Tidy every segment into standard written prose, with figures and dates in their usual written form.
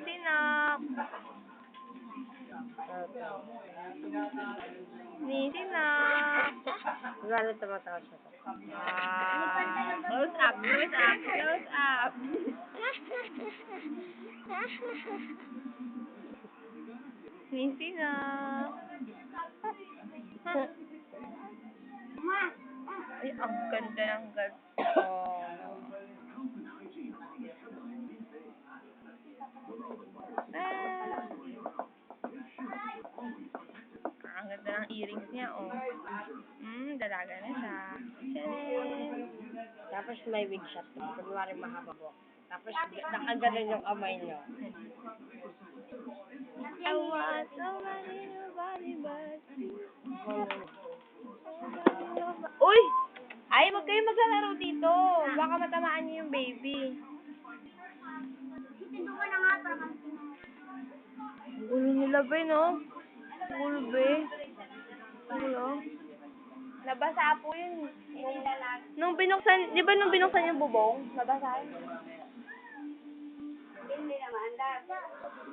Sinok. Ni Sinok. Lalo tumatawa siya. Close up, close up, close up. Ni Sinok. Ay, ang ganda ng ganito. Ang ganda ng earrings niya, oh. Dalaga na siya. Tcharam! Tapos may wig shot. Kunwari mahaba buhok. Tapos nakaganon yung kamay niya. I want somebody, nobody but you. Uy! Ay, wag kayo maglalaro dito. Baka matamaan niyo yung baby. Ang ulo nila ba, no? Ang ulo ba? Ulo? Nabasa po yun. Nung binuksan, di ba nung binuksan yung bubong? Nabasa yun. Hindi naman, andar.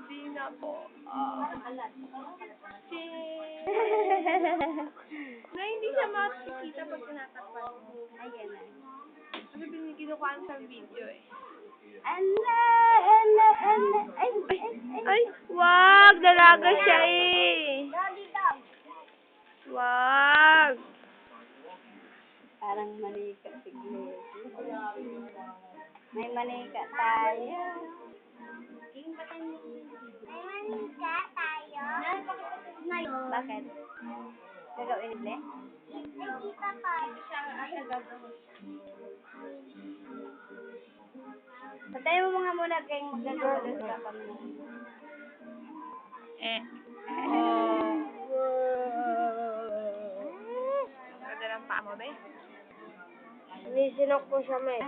Hindi na po. Na hindi siya makikita pag tinatakpan mo. Ayan na. Kasi kinukuhaan sa video eh. Ay, wag! Dalaga siya eh. Wag! Parang manika siguro. May manika tayo. Bakit? Gagawin ulit? Patay mo mga muna kayong magagawa sa kami. Oh. Ganda ng paa mo, be? Sinisinok ko siya, may.